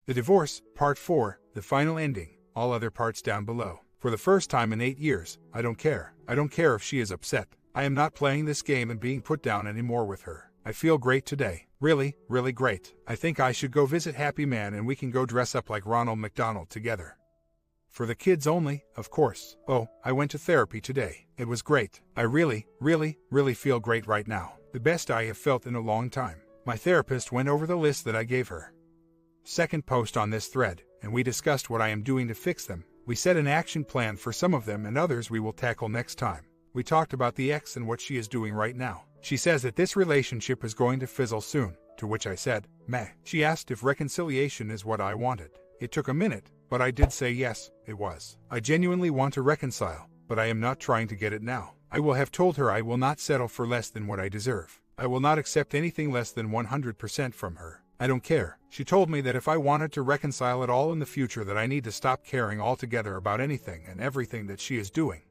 The Divorce, Part 4, the final ending, all other parts down below. For the first time in 8 years, I don't care. I don't care if she is upset. I am not playing this game and being put down anymore with her. I feel great today. Really, really great. I think I should go visit Happy Man and we can go dress up like Ronald McDonald together. For the kids only, of course. Oh, I went to therapy today. It was great. I really, really, really feel great right now. The best I have felt in a long time. My therapist went over the list that I gave her. Second post on this thread, and we discussed what I am doing to fix them. We set an action plan for some of them and others we will tackle next time. We talked about the ex and what she is doing right now. She says that this relationship is going to fizzle soon, to which I said, meh. She asked if reconciliation is what I wanted. It took a minute, but I did say yes, it was. I genuinely want to reconcile, but I am not trying to get it now. I will have told her I will not settle for less than what I deserve. I will not accept anything less than 100% from her. I don't care. She told me that if I wanted to reconcile at all in the future that I need to stop caring altogether about anything and everything that she is doing,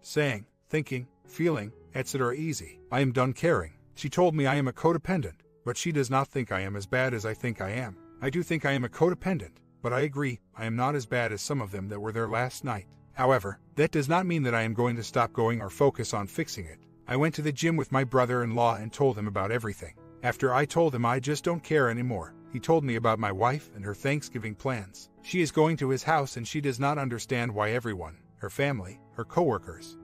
saying, thinking, feeling, etc. easy. I am done caring. She told me I am a codependent, but she does not think I am as bad as I think I am. I do think I am a codependent, but I agree, I am not as bad as some of them that were there last night. However, that does not mean that I am going to stop going or focus on fixing it. I went to the gym with my brother-in-law and told him about everything. After I told him I just don't care anymore, he told me about my wife and her Thanksgiving plans. She is going to his house and she does not understand why everyone, her family, her coworkers,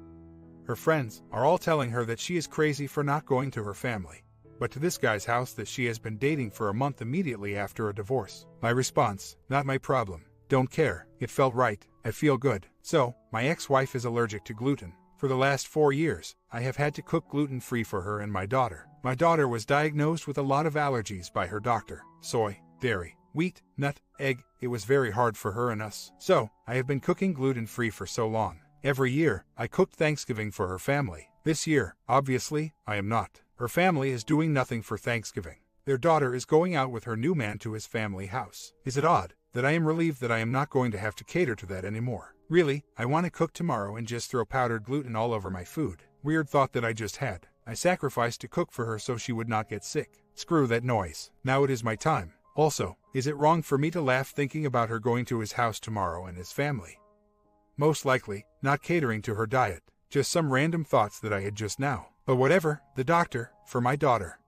her friends, are all telling her that she is crazy for not going to her family, but to this guy's house that she has been dating for a month immediately after a divorce. My response, not my problem. Don't care. It felt right. I feel good. So, my ex-wife is allergic to gluten. For the last 4 years, I have had to cook gluten-free for her and my daughter. My daughter was diagnosed with a lot of allergies by her doctor. Soy, dairy, wheat, nut, egg. It was very hard for her and us. So, I have been cooking gluten-free for so long. Every year, I cooked Thanksgiving for her family. This year, obviously, I am not. Her family is doing nothing for Thanksgiving. Their daughter is going out with her new man to his family house. Is it odd that I am relieved that I am not going to have to cater to that anymore? Really, I want to cook tomorrow and just throw powdered gluten all over my food. Weird thought that I just had. I sacrificed to cook for her so she would not get sick. Screw that noise. Now it is my time. Also, is it wrong for me to laugh thinking about her going to his house tomorrow and his family? Most likely, not catering to her diet. Just some random thoughts that I had just now. But whatever, the doctor, for my daughter,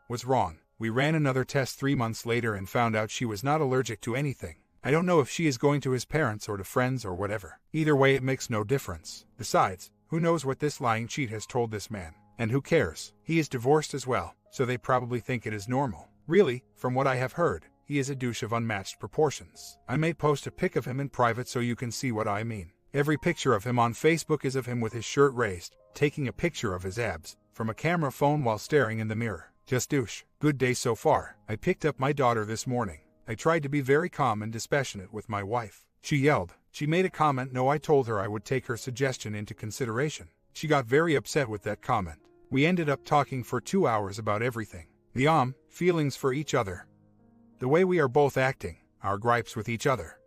was wrong. We ran another test 3 months later and found out she was not allergic to anything. I don't know if she is going to his parents or to friends or whatever. Either way it makes no difference. Besides, who knows what this lying cheat has told this man? And who cares? He is divorced as well, so they probably think it is normal. Really, from what I have heard, he is a douche of unmatched proportions. I may post a pic of him in private so you can see what I mean. Every picture of him on Facebook is of him with his shirt raised, taking a picture of his abs, from a camera phone while staring in the mirror. Just douche. Good day so far. I picked up my daughter this morning. I tried to be very calm and dispassionate with my wife. She yelled. She made a comment. No, I told her I would take her suggestion into consideration. She got very upset with that comment. We ended up talking for 2 hours about everything. The feelings for each other. The way we are both acting, our gripes with each other,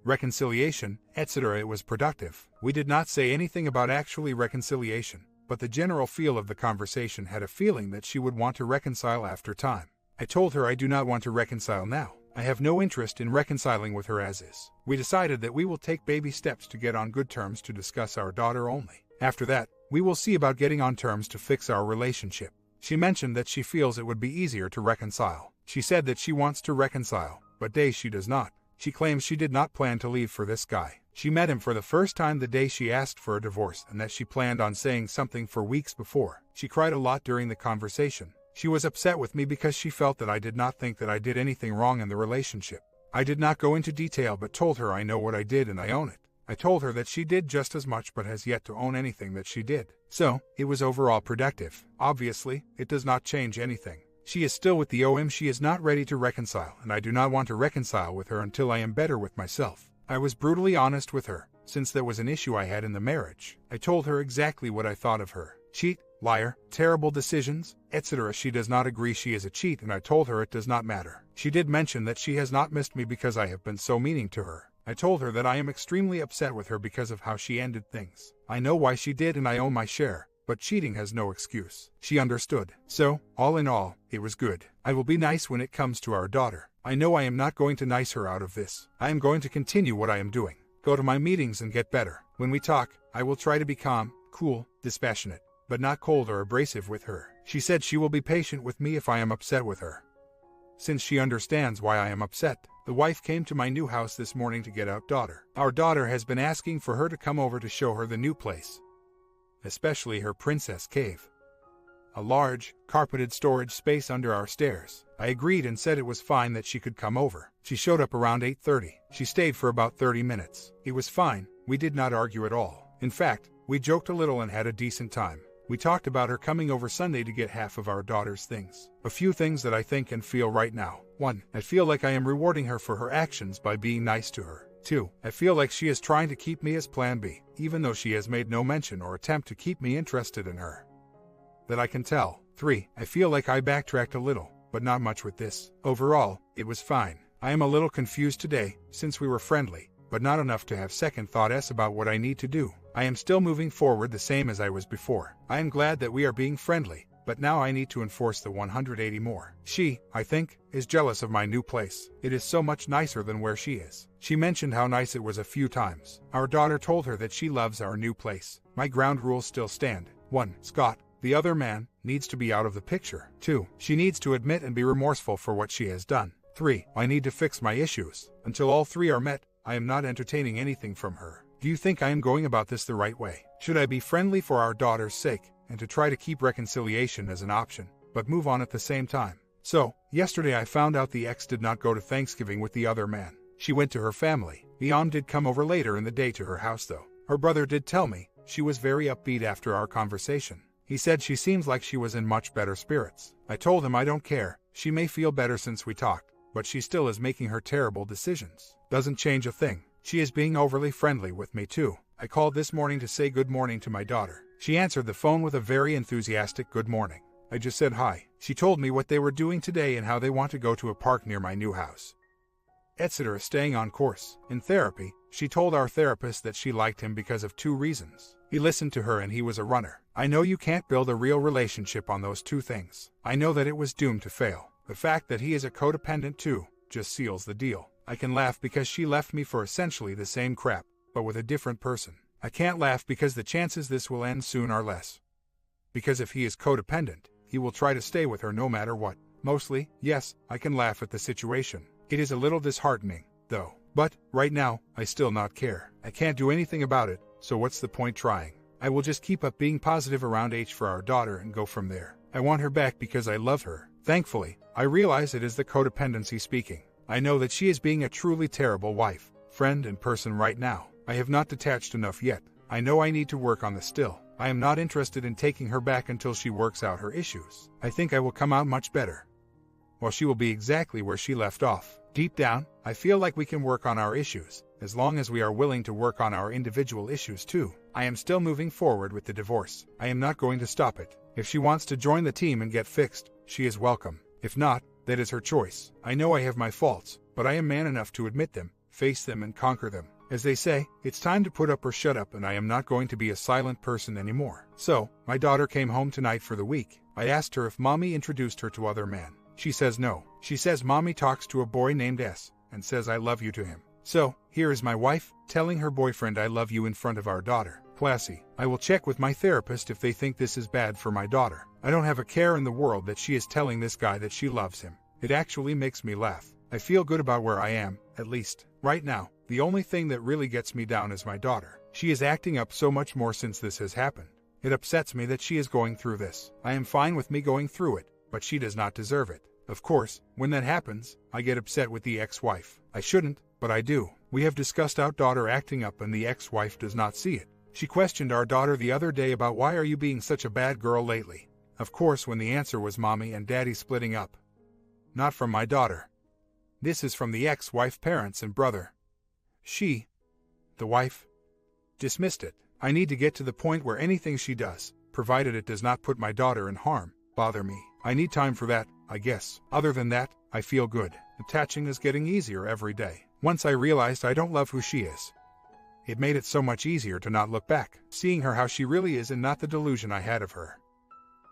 reconciliation, etc. It was productive. We did not say anything about actually reconciliation, but the general feel of the conversation had a feeling that she would want to reconcile after time. I told her I do not want to reconcile now. I have no interest in reconciling with her as is. We decided that we will take baby steps to get on good terms to discuss our daughter only. After that, we will see about getting on terms to fix our relationship. She mentioned that she feels it would be easier to reconcile. She said that she wants to reconcile, but she does not. She claims she did not plan to leave for this guy. She met him for the first time the day she asked for a divorce and that she planned on saying something for weeks before. She cried a lot during the conversation. She was upset with me because she felt that I did not think that I did anything wrong in the relationship. I did not go into detail but told her I know what I did and I own it. I told her that she did just as much but has yet to own anything that she did. So, it was overall productive. Obviously, it does not change anything. She is still with the OM. She is not ready to reconcile and I do not want to reconcile with her until I am better with myself. I was brutally honest with her, since there was an issue I had in the marriage. I told her exactly what I thought of her. Cheat, liar, terrible decisions, etc. She does not agree she is a cheat and I told her it does not matter. She did mention that she has not missed me because I have been so meaning to her. I told her that I am extremely upset with her because of how she ended things. I know why she did and I own my share, but cheating has no excuse. She understood. So, all in all, it was good. I will be nice when it comes to our daughter. I know I am not going to nice her out of this. I am going to continue what I am doing. Go to my meetings and get better. When we talk, I will try to be calm, cool, dispassionate, but not cold or abrasive with her. She said she will be patient with me if I am upset with her. Since she understands why I am upset, the wife came to my new house this morning to get our daughter. Our daughter has been asking for her to come over to show her the new place, especially her princess cave, a large, carpeted storage space under our stairs. I agreed and said it was fine that she could come over. She showed up around 8:30. She stayed for about 30 minutes. It was fine. We did not argue at all. In fact, we joked a little and had a decent time. We talked about her coming over Sunday to get half of our daughter's things. A few things that I think and feel right now. 1. I feel like I am rewarding her for her actions by being nice to her. 2. I feel like she is trying to keep me as plan B, even though she has made no mention or attempt to keep me interested in her that I can tell. 3. I feel like I backtracked a little, but not much with this. Overall, it was fine. I am a little confused today, since we were friendly, but not enough to have second thoughts about what I need to do. I am still moving forward the same as I was before. I am glad that we are being friendly, but now I need to enforce the 180 more. She, I think, is jealous of my new place. It is so much nicer than where she is. She mentioned how nice it was a few times. Our daughter told her that she loves our new place. My ground rules still stand. 1. Scott, the other man, needs to be out of the picture. 2. She needs to admit and be remorseful for what she has done. 3. I need to fix my issues. Until all three are met, I am not entertaining anything from her. Do you think I am going about this the right way? Should I be friendly for our daughter's sake, and to try to keep reconciliation as an option, but move on at the same time? So, yesterday I found out the ex did not go to Thanksgiving with the other man. She went to her family. Leon did come over later in the day to her house though. Her brother did tell me she was very upbeat after our conversation. He said she seems like she was in much better spirits. I told him I don't care. She may feel better since we talked, but she still is making her terrible decisions. Doesn't change a thing. She is being overly friendly with me too. I called this morning to say good morning to my daughter. She answered the phone with a very enthusiastic good morning. I just said hi. She told me what they were doing today and how they want to go to a park near my new house, etc. Staying on course. In therapy, she told our therapist that she liked him because of 2 reasons. He listened to her and he was a runner. I know you can't build a real relationship on those 2 things. I know that it was doomed to fail. The fact that he is a codependent too just seals the deal. I can laugh because she left me for essentially the same crap, but with a different person. I can't laugh because the chances this will end soon are less. Because if he is codependent, he will try to stay with her no matter what. Mostly, yes, I can laugh at the situation. It is a little disheartening, though. But, right now, I still not care. I can't do anything about it, so what's the point trying? I will just keep up being positive around H for our daughter and go from there. I want her back because I love her. Thankfully, I realize it is the codependency speaking. I know that she is being a truly terrible wife, friend and person right now. I have not detached enough yet. I know I need to work on this still. I am not interested in taking her back until she works out her issues. I think I will come out much better, while she will be exactly where she left off. Deep down, I feel like we can work on our issues, as long as we are willing to work on our individual issues too. I am still moving forward with the divorce. I am not going to stop it. If she wants to join the team and get fixed, she is welcome. If not, that is her choice. I know I have my faults, but I am man enough to admit them, face them and conquer them. As they say, it's time to put up or shut up, and I am not going to be a silent person anymore. So, my daughter came home tonight for the week. I asked her if mommy introduced her to other men. She says no. She says mommy talks to a boy named S, and says I love you to him. So, here is my wife, telling her boyfriend I love you in front of our daughter. Classy. I will check with my therapist if they think this is bad for my daughter. I don't have a care in the world that she is telling this guy that she loves him. It actually makes me laugh. I feel good about where I am, at least, right now. The only thing that really gets me down is my daughter. She is acting up so much more since this has happened. It upsets me that she is going through this. I am fine with me going through it, but she does not deserve it. Of course, when that happens, I get upset with the ex-wife. I shouldn't, but I do. We have discussed our daughter acting up and the ex-wife does not see it. She questioned our daughter the other day about why are you being such a bad girl lately. Of course, when the answer was mommy and daddy splitting up. Not from my daughter. This is from the ex-wife parents and brother. She, the wife, dismissed it. I need to get to the point where anything she does, provided it does not put my daughter in harm, bother me. I need time for that, I guess. Other than that, I feel good. Attaching is getting easier every day. Once I realized I don't love who she is, it made it so much easier to not look back. Seeing her how she really is and not the delusion I had of her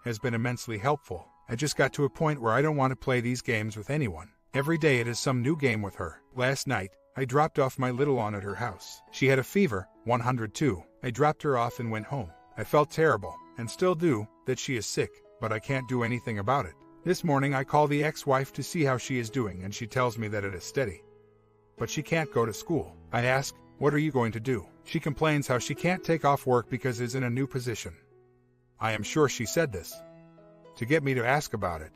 has been immensely helpful. I just got to a point where I don't want to play these games with anyone. Every day it is some new game with her. Last night, I dropped off my little one at her house. She had a fever, 102. I dropped her off and went home. I felt terrible, and still do, that she is sick, but I can't do anything about it. This morning I call the ex-wife to see how she is doing, and she tells me that it is steady. But she can't go to school. I ask, what are you going to do? She complains how she can't take off work because is in a new position. I am sure she said this to get me to ask about it,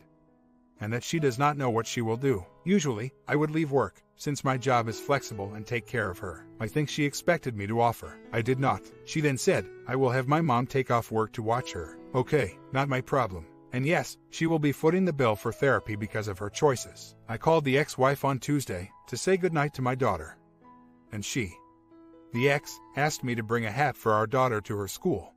and that she does not know what she will do. Usually, I would leave work, since my job is flexible, and take care of her. I think she expected me to offer. I did not. She then said, I will have my mom take off work to watch her. Okay, not my problem. And yes, she will be footing the bill for therapy because of her choices. I called the ex-wife on Tuesday to say goodnight to my daughter. And she, the ex, asked me to bring a hat for our daughter to her school,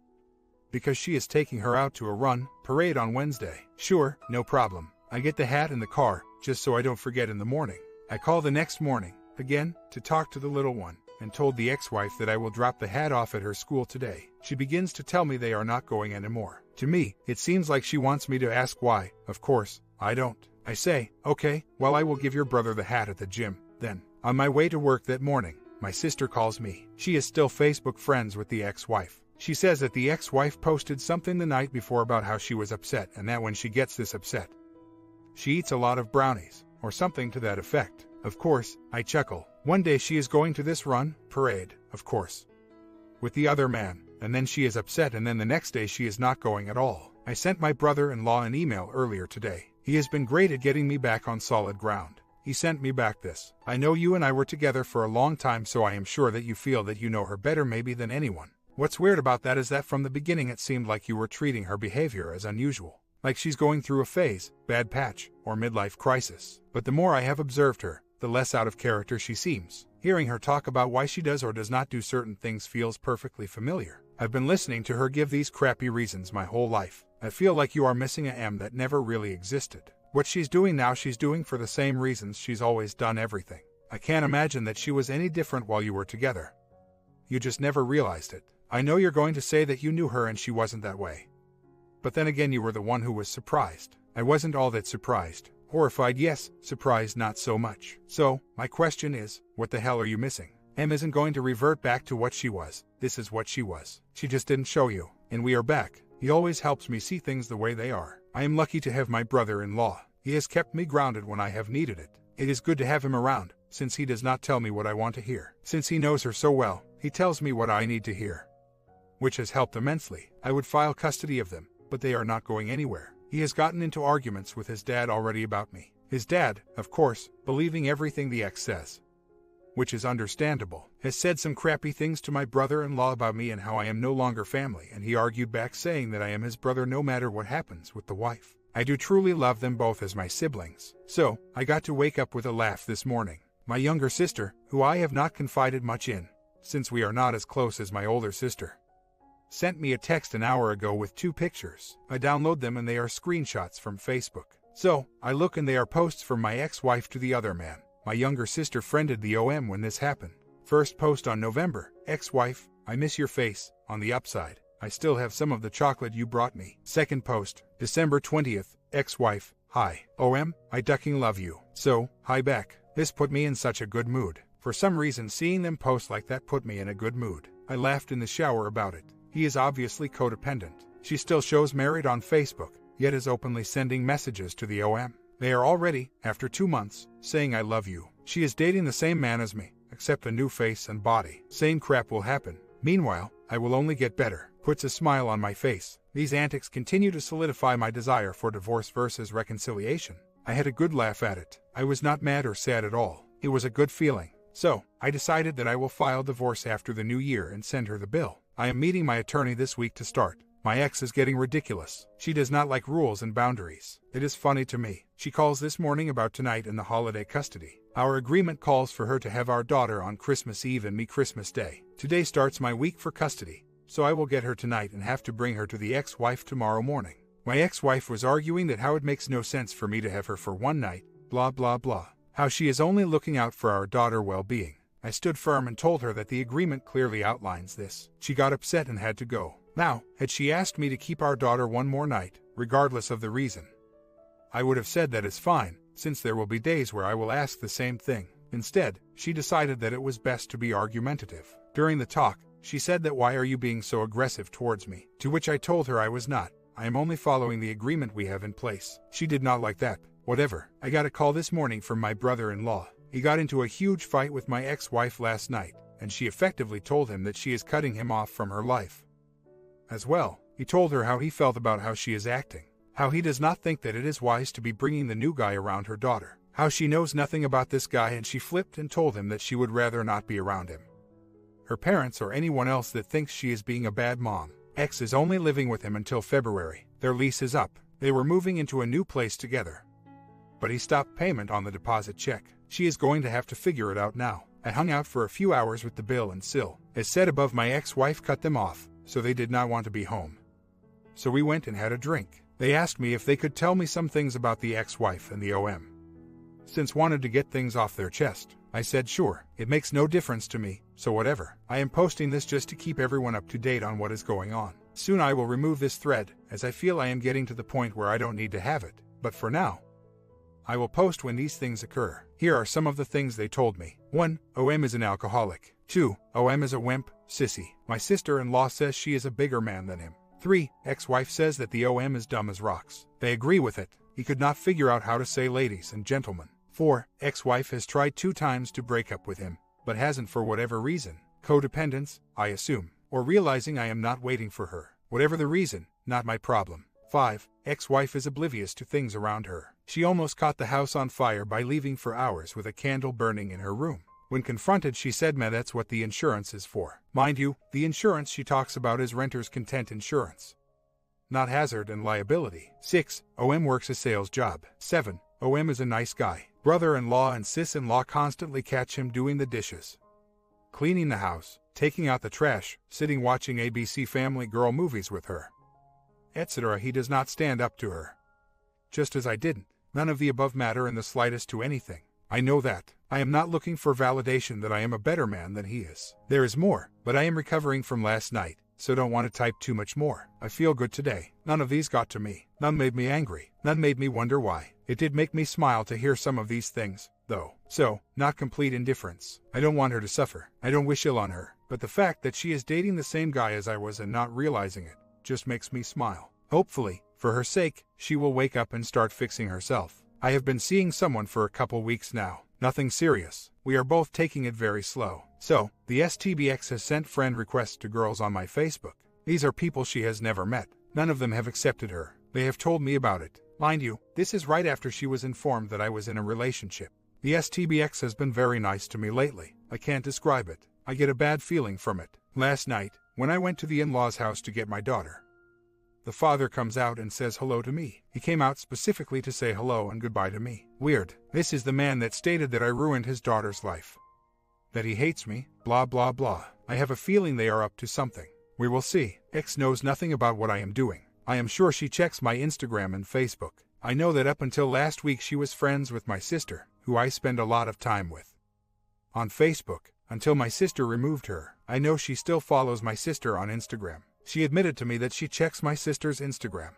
because she is taking her out to a parade on Wednesday. Sure, no problem. I get the hat in the car, just so I don't forget in the morning. I call the next morning, again, to talk to the little one, and told the ex-wife that I will drop the hat off at her school today. She begins to tell me they are not going anymore. To me, it seems like she wants me to ask why. Of course, I don't. I say, okay, well, I will give your brother the hat at the gym. Then, on my way to work that morning, my sister calls me. She is still Facebook friends with the ex-wife. She says that the ex-wife posted something the night before about how she was upset, and that when she gets this upset, she eats a lot of brownies, or something to that effect. Of course, I chuckle. One day she is going to this parade, of course, with the other man, and then she is upset, and then the next day she is not going at all. I sent my brother-in-law an email earlier today. He has been great at getting me back on solid ground. He sent me back this. I know you and I were together for a long time, so I am sure that you feel that you know her better maybe than anyone. What's weird about that is that from the beginning it seemed like you were treating her behavior as unusual. Like she's going through a phase, bad patch, or midlife crisis. But the more I have observed her, the less out of character she seems. Hearing her talk about why she does or does not do certain things feels perfectly familiar. I've been listening to her give these crappy reasons my whole life. I feel like you are missing a M that never really existed. What she's doing now she's doing for the same reasons she's always done everything. I can't imagine that she was any different while you were together. You just never realized it. I know you're going to say that you knew her and she wasn't that way. But then again, you were the one who was surprised. I wasn't all that surprised. Horrified, yes. Surprised, not so much. So, my question is, what the hell are you missing? Em isn't going to revert back to what she was. This is what she was. She just didn't show you. And we are back. He always helps me see things the way they are. I am lucky to have my brother-in-law. He has kept me grounded when I have needed it. It is good to have him around, since he does not tell me what I want to hear. Since he knows her so well, he tells me what I need to hear, which has helped immensely. I would file custody of them, but they are not going anywhere. He has gotten into arguments with his dad already about me. His dad, of course, believing everything the ex says, which is understandable, has said some crappy things to my brother-in-law about me and how I am no longer family, and he argued back saying that I am his brother no matter what happens with the wife. I do truly love them both as my siblings. So, I got to wake up with a laugh this morning. My younger sister, who I have not confided much in, since we are not as close as my older sister, sent me a text an hour ago with 2 pictures. I download them and they are screenshots from Facebook. So, I look and they are posts from my ex-wife to the other man. My younger sister friended the OM when this happened. First post on November, ex-wife, I miss your face. On the upside, I still have some of the chocolate you brought me. Second post, December 20th, ex-wife, hi. OM, I ducking love you. So, hi back. This put me in such a good mood. For some reason seeing them post like that put me in a good mood. I laughed in the shower about it. He is obviously codependent. She still shows married on Facebook, yet is openly sending messages to the OM. They are already, after 2 months, saying I love you. She is dating the same man as me, except a new face and body. Same crap will happen. Meanwhile, I will only get better. Puts a smile on my face. These antics continue to solidify my desire for divorce versus reconciliation. I had a good laugh at it. I was not mad or sad at all. It was a good feeling. So, I decided that I will file divorce after the new year and send her the bill. I am meeting my attorney this week to start. My ex is getting ridiculous. She does not like rules and boundaries. It is funny to me. She calls this morning about tonight and the holiday custody. Our agreement calls for her to have our daughter on Christmas Eve and me Christmas Day. Today starts my week for custody, so I will get her tonight and have to bring her to the ex-wife tomorrow morning. My ex-wife was arguing that how it makes no sense for me to have her for one night, blah blah blah. How she is only looking out for our daughter's well-being. I stood firm and told her that the agreement clearly outlines this. She got upset and had to go. Now, had she asked me to keep our daughter one more night, regardless of the reason, I would have said that is fine, since there will be days where I will ask the same thing. Instead, she decided that it was best to be argumentative. During the talk, she said that why are you being so aggressive towards me? To which I told her I was not. I am only following the agreement we have in place. She did not like that. Whatever. I got a call this morning from my brother-in-law. He got into a huge fight with my ex-wife last night, and she effectively told him that she is cutting him off from her life. As well, he told her how he felt about how she is acting, how he does not think that it is wise to be bringing the new guy around her daughter, how she knows nothing about this guy, and she flipped and told him that she would rather not be around him. Her parents or anyone else that thinks she is being a bad mom. X is only living with him until February. Their lease is up. They were moving into a new place together. But he stopped payment on the deposit check. She is going to have to figure it out now. I hung out for a few hours with the bill and Sil. As said above, my ex-wife cut them off, so they did not want to be home. So we went and had a drink. They asked me if they could tell me some things about the ex-wife and the OM. Since wanted to get things off their chest, I said sure, it makes no difference to me, so whatever. I am posting this just to keep everyone up to date on what is going on. Soon I will remove this thread, as I feel I am getting to the point where I don't need to have it, but for now, I will post when these things occur. Here are some of the things they told me. 1. OM is an alcoholic. 2. OM is a wimp, sissy. My sister-in-law says she is a bigger man than him. 3. Ex-wife says that the OM is dumb as rocks. They agree with it. He could not figure out how to say ladies and gentlemen. 4. Ex-wife has tried 2 times to break up with him, but hasn't for whatever reason. Codependence, I assume, or realizing I am not waiting for her. Whatever the reason, not my problem. 5. Ex-wife is oblivious to things around her. She almost caught the house on fire by leaving for hours with a candle burning in her room. When confronted, she said, "Ma, that's what the insurance is for." Mind you, the insurance she talks about is renter's content insurance, not hazard and liability. 6. OM works a sales job. 7. OM is a nice guy. Brother-in-law and sis-in-law constantly catch him doing the dishes, cleaning the house, taking out the trash, sitting watching ABC Family Girl movies with her, etc. He does not stand up to her. Just as I didn't. None of the above matter in the slightest to anything. I know that. I am not looking for validation that I am a better man than he is. There is more, but I am recovering from last night, so don't want to type too much more. I feel good today. None of these got to me. None made me angry. None made me wonder why. It did make me smile to hear some of these things, though. So, not complete indifference. I don't want her to suffer. I don't wish ill on her. But the fact that she is dating the same guy as I was and not realizing it just makes me smile. Hopefully, for her sake, she will wake up and start fixing herself. I have been seeing someone for a couple weeks now. Nothing serious. We are both taking it very slow. So, the STBX has sent friend requests to girls on my Facebook. These are people she has never met. None of them have accepted her. They have told me about it. Mind you, this is right after she was informed that I was in a relationship. The STBX has been very nice to me lately. I can't describe it. I get a bad feeling from it. Last night, when I went to the in-laws' house to get my daughter, the father comes out and says hello to me. He came out specifically to say hello and goodbye to me. Weird. This is the man that stated that I ruined his daughter's life, that he hates me, blah blah blah. I have a feeling they are up to something. We will see. X knows nothing about what I am doing. I am sure she checks my Instagram and Facebook. I know that up until last week she was friends with my sister, who I spend a lot of time with on Facebook, until my sister removed her. I know she still follows my sister on Instagram. She admitted to me that she checks my sister's Instagram.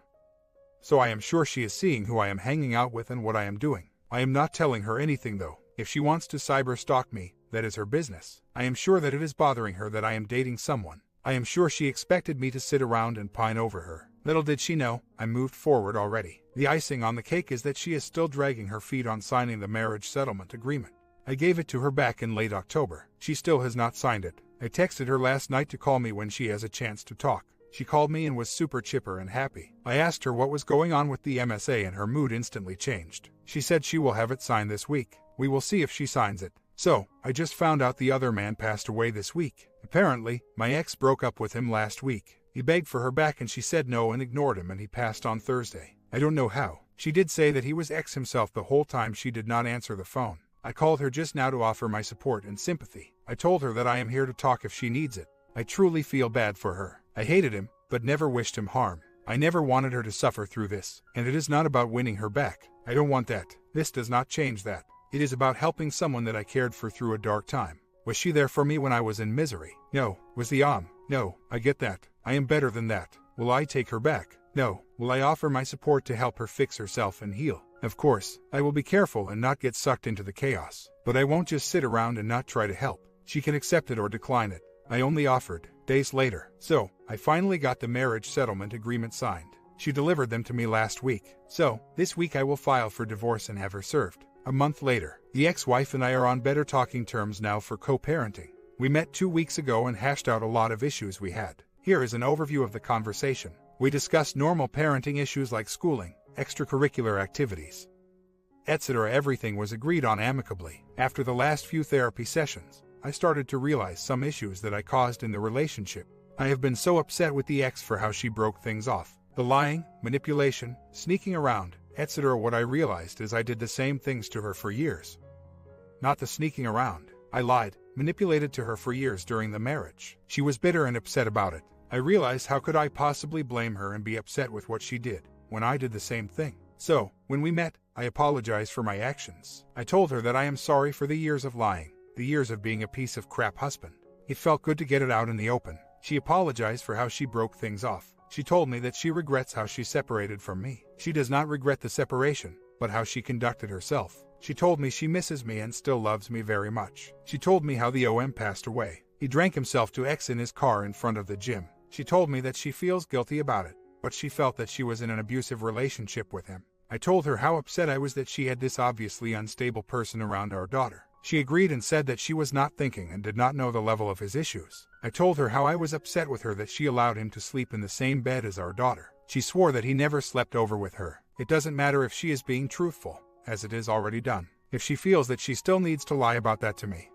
So I am sure she is seeing who I am hanging out with and what I am doing. I am not telling her anything though. If she wants to cyber stalk me, that is her business. I am sure that it is bothering her that I am dating someone. I am sure she expected me to sit around and pine over her. Little did she know, I moved forward already. The icing on the cake is that she is still dragging her feet on signing the marriage settlement agreement. I gave it to her back in late October. She still has not signed it. I texted her last night to call me when she has a chance to talk. She called me and was super chipper and happy. I asked her what was going on with the MSA and her mood instantly changed. She said she will have it signed this week. We will see if she signs it. So, I just found out the other man passed away this week. Apparently, my ex broke up with him last week. He begged for her back and she said no and ignored him, and he passed on Thursday. I don't know how. She did say that he was ex himself the whole time she did not answer the phone. I called her just now to offer my support and sympathy. I told her that I am here to talk if she needs it. I truly feel bad for her. I hated him, but never wished him harm. I never wanted her to suffer through this, and it is not about winning her back. I don't want that. This does not change that. It is about helping someone that I cared for through a dark time. Was she there for me when I was in misery? No. Was the No, I get that. I am better than that. Will I take her back? No. Will I offer my support to help her fix herself and heal? Of course, I will be careful and not get sucked into the chaos. But I won't just sit around and not try to help. She can accept it or decline it. I only offered. Days later. So, I finally got the marriage settlement agreement signed. She delivered them to me last week. So, this week I will file for divorce and have her served. A month later, the ex-wife and I are on better talking terms now for co-parenting. We met 2 weeks ago and hashed out a lot of issues we had. Here is an overview of the conversation. We discussed normal parenting issues like schooling, extracurricular activities, etc. Everything was agreed on amicably. After the last few therapy sessions, I started to realize some issues that I caused in the relationship. I have been so upset with the ex for how she broke things off. The lying, manipulation, sneaking around, etc. What I realized is I did the same things to her for years. Not the sneaking around. I lied, manipulated to her for years during the marriage. She was bitter and upset about it. I realized how could I possibly blame her and be upset with what she did, when I did the same thing. So, when we met, I apologized for my actions. I told her that I am sorry for the years of lying, the years of being a piece of crap husband. It felt good to get it out in the open. She apologized for how she broke things off. She told me that she regrets how she separated from me. She does not regret the separation, but how she conducted herself. She told me she misses me and still loves me very much. She told me how the OM passed away. He drank himself to X in his car in front of the gym. She told me that she feels guilty about it, but she felt that she was in an abusive relationship with him. I told her how upset I was that she had this obviously unstable person around our daughter. She agreed and said that she was not thinking and did not know the level of his issues. I told her how I was upset with her that she allowed him to sleep in the same bed as our daughter. She swore that he never slept over with her. It doesn't matter if she is being truthful, as it is already done. If she feels that she still needs to lie about that to me,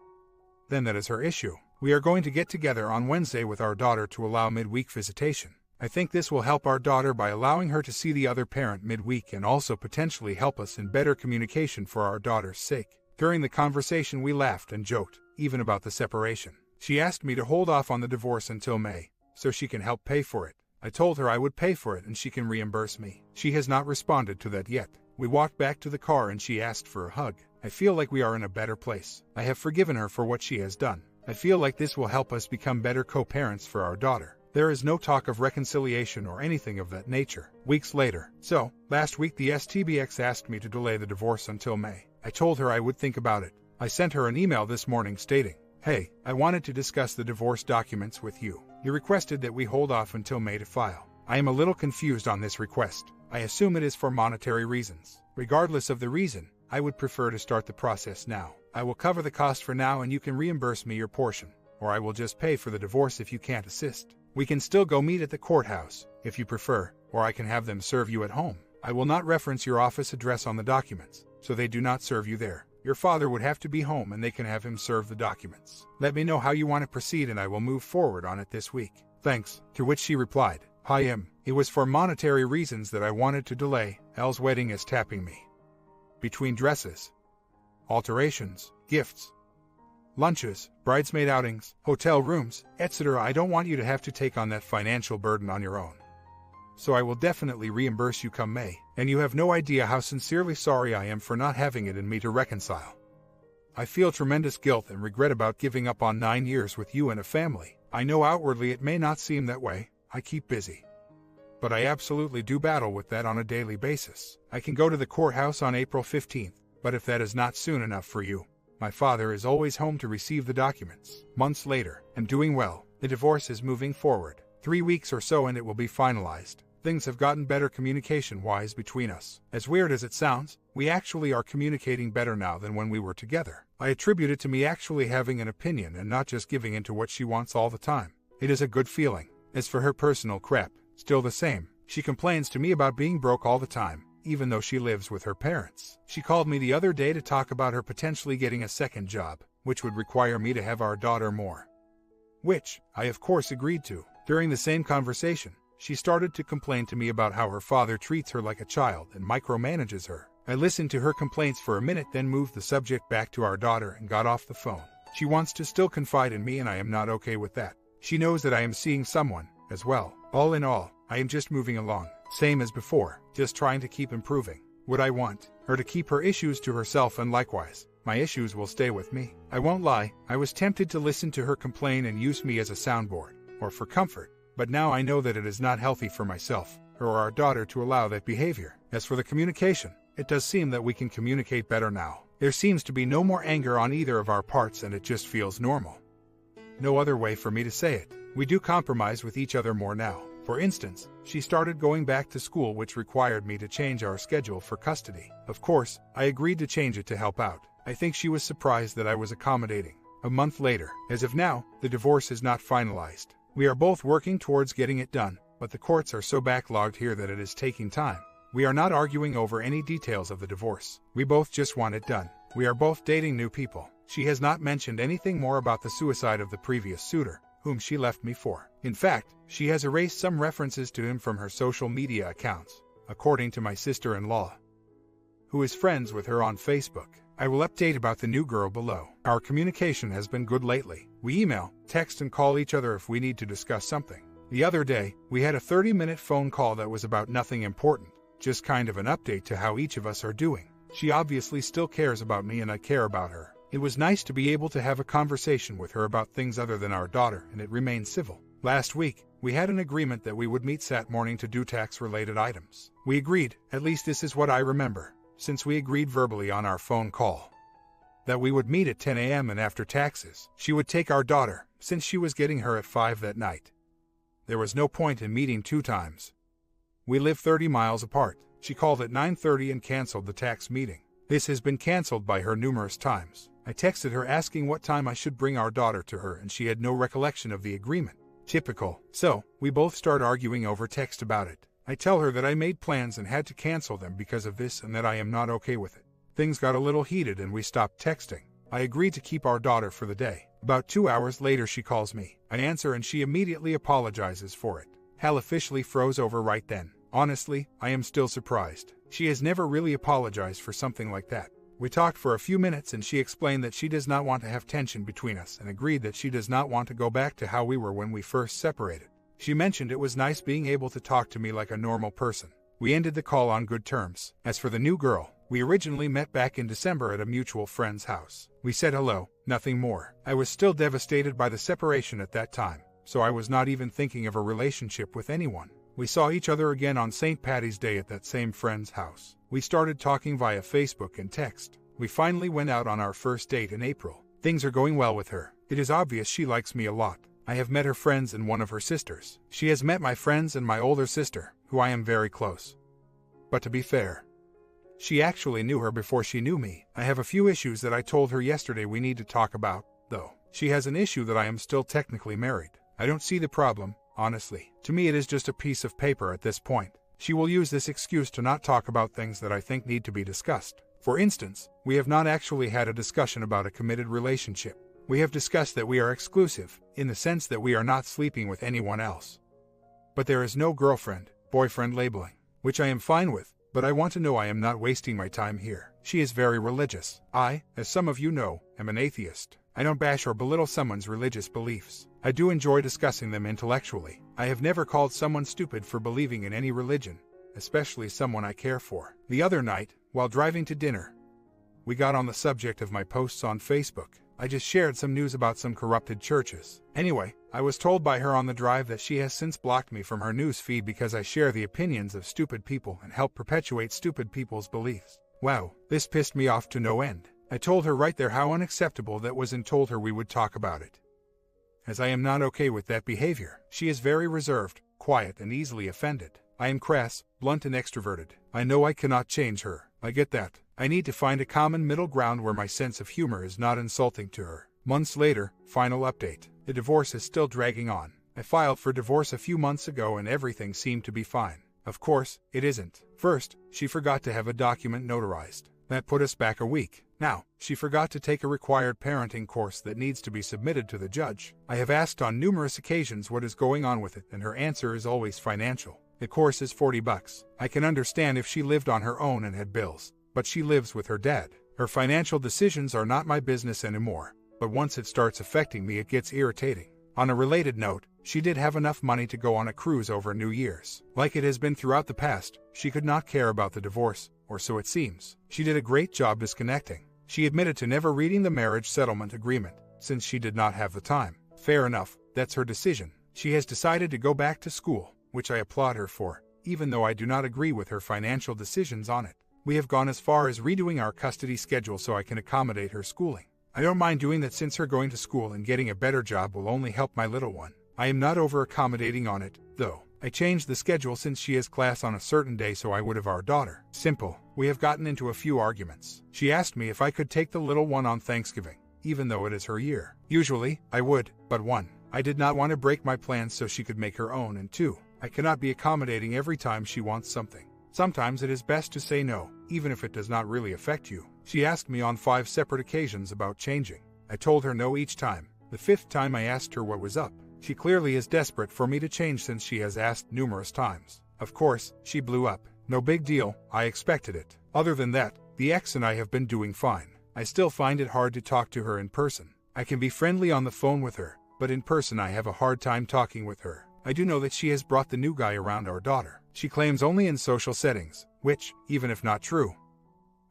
then that is her issue. We are going to get together on Wednesday with our daughter to allow midweek visitation. I think this will help our daughter by allowing her to see the other parent midweek and also potentially help us in better communication for our daughter's sake. During the conversation we laughed and joked, even about the separation. She asked me to hold off on the divorce until May, so she can help pay for it. I told her I would pay for it and she can reimburse me. She has not responded to that yet. We walked back to the car and she asked for a hug. I feel like we are in a better place. I have forgiven her for what she has done. I feel like this will help us become better co-parents for our daughter. There is no talk of reconciliation or anything of that nature. Weeks later. So, last week the STBX asked me to delay the divorce until May. I told her I would think about it. I sent her an email this morning stating, "Hey, I wanted to discuss the divorce documents with you. You requested that we hold off until May to file. I am a little confused on this request. I assume it is for monetary reasons. Regardless of the reason, I would prefer to start the process now. I will cover the cost for now and you can reimburse me your portion, or I will just pay for the divorce if you can't assist. We can still go meet at the courthouse, if you prefer, or I can have them serve you at home. I will not reference your office address on the documents, so they do not serve you there. Your father would have to be home and they can have him serve the documents. Let me know how you want to proceed and I will move forward on it this week. Thanks." To which she replied, "Hi Em. It was for monetary reasons that I wanted to delay. Elle's wedding is tapping me. Between dresses, alterations, gifts, lunches, bridesmaid outings, hotel rooms, etc. I don't want you to have to take on that financial burden on your own. So I will definitely reimburse you come May, and you have no idea how sincerely sorry I am for not having it in me to reconcile. I feel tremendous guilt and regret about giving up on 9 years with you and a family. I know outwardly it may not seem that way. I keep busy. But I absolutely do battle with that on a daily basis. I can go to the courthouse on April 15th, but if that is not soon enough for you, my father is always home to receive the documents. Months later, and doing well. The divorce is moving forward. 3 weeks or so and it will be finalized. Things have gotten better communication-wise between us. As weird as it sounds, we actually are communicating better now than when we were together. I attribute it to me actually having an opinion and not just giving in to what she wants all the time. It is a good feeling. As for her personal crap, still the same. She complains to me about being broke all the time, even though she lives with her parents. She called me the other day to talk about her potentially getting a second job, which would require me to have our daughter more. Which, I of course agreed to. During the same conversation, she started to complain to me about how her father treats her like a child and micromanages her. I listened to her complaints for a minute, then moved the subject back to our daughter and got off the phone. She wants to still confide in me and I am not okay with that. She knows that I am seeing someone, as well. All in all, I am just moving along. Same as before, just trying to keep improving. Would I want her to keep her issues to herself and likewise, my issues will stay with me? I won't lie, I was tempted to listen to her complain and use me as a soundboard, or for comfort. But now I know that it is not healthy for myself. her or our daughter to allow that behavior. As for the communication, it does seem that we can communicate better now. There seems to be no more anger on either of our parts and it just feels normal. No other way for me to say it. We do compromise with each other more now. For instance, she started going back to school, which required me to change our schedule for custody. Of course, I agreed to change it to help out. I think she was surprised that I was accommodating. A month later, as of now, the divorce is not finalized. We are both working towards getting it done, but the courts are so backlogged here that it is taking time. We are not arguing over any details of the divorce. We both just want it done. We are both dating new people. She has not mentioned anything more about the suicide of the previous suitor, whom she left me for. In fact, she has erased some references to him from her social media accounts, according to my sister-in-law, who is friends with her on Facebook. I will update about the new girl below. Our communication has been good lately. We email, text, and call each other if we need to discuss something. The other day, we had a 30-minute phone call that was about nothing important, just kind of an update to how each of us are doing. She obviously still cares about me and I care about her. It was nice to be able to have a conversation with her about things other than our daughter, and it remained civil. Last week, we had an agreement that we would meet Sat morning to do tax-related items. We agreed, at least this is what I remember, since we agreed verbally on our phone call, that we would meet at 10 a.m. and after taxes, she would take our daughter, since she was getting her at 5 that night. There was no point in meeting 2 times. We live 30 miles apart. She called at 9:30 and canceled the tax meeting. This has been canceled by her numerous times. I texted her asking what time I should bring our daughter to her, and she had no recollection of the agreement. Typical. So, we both start arguing over text about it. I tell her that I made plans and had to cancel them because of this and that I am not okay with it. Things got a little heated and we stopped texting. I agreed to keep our daughter for the day. About 2 hours later she calls me. I answer and she immediately apologizes for it. Hell officially froze over right then. Honestly, I am still surprised. She has never really apologized for something like that. We talked for a few minutes and she explained that she does not want to have tension between us and agreed that she does not want to go back to how we were when we first separated. She mentioned it was nice being able to talk to me like a normal person. We ended the call on good terms. As for the new girl, we originally met back in December at a mutual friend's house. We said hello, nothing more. I was still devastated by the separation at that time, so I was not even thinking of a relationship with anyone. We saw each other again on St. Patty's Day at that same friend's house. We started talking via Facebook and text. We finally went out on our first date in April. Things are going well with her. It is obvious she likes me a lot. I have met her friends and one of her sisters. She has met my friends and my older sister, who I am very close. But to be fair, she actually knew her before she knew me. I have a few issues that I told her yesterday we need to talk about, though. She has an issue that I am still technically married. I don't see the problem, honestly. To me it is just a piece of paper at this point. She will use this excuse to not talk about things that I think need to be discussed. For instance, we have not actually had a discussion about a committed relationship. We have discussed that we are exclusive, in the sense that we are not sleeping with anyone else. But there is no girlfriend, boyfriend labeling, which I am fine with, but I want to know I am not wasting my time here. She is very religious. I, as some of you know, am an atheist. I don't bash or belittle someone's religious beliefs. I do enjoy discussing them intellectually. I have never called someone stupid for believing in any religion, especially someone I care for. The other night, while driving to dinner, we got on the subject of my posts on Facebook. I just shared some news about some corrupted churches. Anyway, I was told by her on the drive that she has since blocked me from her news feed because I share the opinions of stupid people and help perpetuate stupid people's beliefs. Wow, this pissed me off to no end. I told her right there how unacceptable that was and told her we would talk about it, as I am not okay with that behavior. She is very reserved, quiet, and easily offended. I am crass, blunt, and extroverted. I know I cannot change her. I get that. I need to find a common middle ground where my sense of humor is not insulting to her. Months later, final update. The divorce is still dragging on. I filed for divorce a few months ago and everything seemed to be fine. Of course, it isn't. First, she forgot to have a document notarized. That put us back a week. Now, she forgot to take a required parenting course that needs to be submitted to the judge. I have asked on numerous occasions what is going on with it, and her answer is always financial. The course is $40. I can understand if she lived on her own and had bills, but she lives with her dad. Her financial decisions are not my business anymore, but once it starts affecting me it gets irritating. On a related note, she did have enough money to go on a cruise over New Year's. Like it has been throughout the past, she could not care about the divorce, or so it seems. She did a great job disconnecting. She admitted to never reading the marriage settlement agreement, since she did not have the time. Fair enough, that's her decision. She has decided to go back to school, which I applaud her for. even though I do not agree with her financial decisions on it. We have gone as far as redoing our custody schedule so I can accommodate her schooling. I don't mind doing that since her going to school and getting a better job will only help my little one. I am not over-accommodating on it, though. I changed the schedule since she has class on a certain day so I would have our daughter. Simple. We have gotten into a few arguments. She asked me if I could take the little one on Thanksgiving, even though it is her year. Usually, I would, but 1. I did not want to break my plans so she could make her own, and 2. I cannot be accommodating every time she wants something. Sometimes it is best to say no, even if it does not really affect you. She asked me on 5 separate occasions about changing. I told her no each time. The 5th time I asked her what was up. She clearly is desperate for me to change since she has asked numerous times. Of course, she blew up. No big deal, I expected it. Other than that, the ex and I have been doing fine. I still find it hard to talk to her in person. I can be friendly on the phone with her, but in person I have a hard time talking with her. I do know that she has brought the new guy around our daughter. She claims only in social settings, which, even if not true,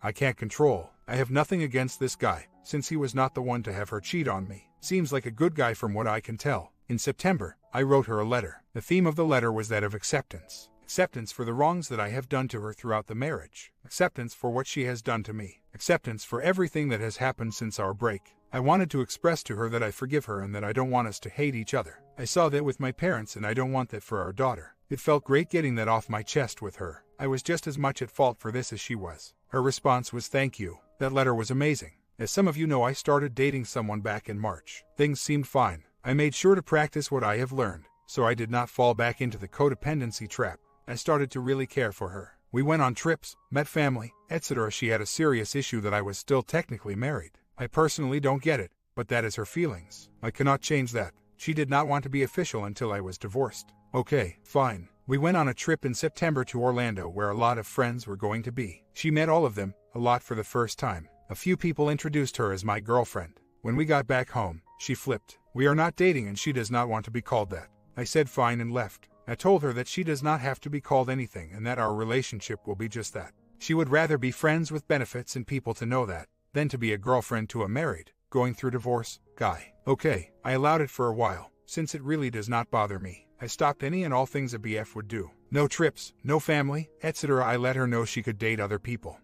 I can't control. I have nothing against this guy, since he was not the one to have her cheat on me. Seems like a good guy from what I can tell. In September, I wrote her a letter. The theme of the letter was that of acceptance. Acceptance for the wrongs that I have done to her throughout the marriage. Acceptance for what she has done to me. Acceptance for everything that has happened since our break. I wanted to express to her that I forgive her and that I don't want us to hate each other. I saw that with my parents and I don't want that for our daughter. It felt great getting that off my chest with her. I was just as much at fault for this as she was. Her response was thank you. That letter was amazing. As some of you know, I started dating someone back in March. Things seemed fine. I made sure to practice what I have learned, so I did not fall back into the codependency trap. I started to really care for her. We went on trips, met family, etc. She had a serious issue that I was still technically married. I personally don't get it, but that is her feelings. I cannot change that. She did not want to be official until I was divorced. Okay, fine. We went on a trip in September to Orlando where a lot of friends were going to be. She met all of them, a lot for the first time. A few people introduced her as my girlfriend. When we got back home, she flipped. We are not dating and she does not want to be called that. I said fine and left. I told her that she does not have to be called anything and that our relationship will be just that. She would rather be friends with benefits and people to know that, than to be a girlfriend to a married, going through divorce, guy. Okay, I allowed it for a while, since it really does not bother me. I stopped any and all things a BF would do. No trips, no family, etc. I let her know she could date other people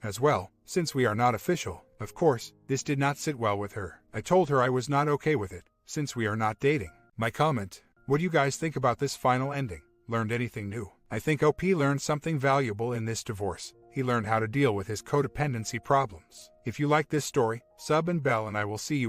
as well, since we are not official. Of course, this did not sit well with her. I told her I was not okay with it, since we are not dating. My comment: what do you guys think about this final ending? Learned anything new? I think OP learned something valuable in this divorce. He learned how to deal with his codependency problems. If you like this story, sub and bell and I will see you in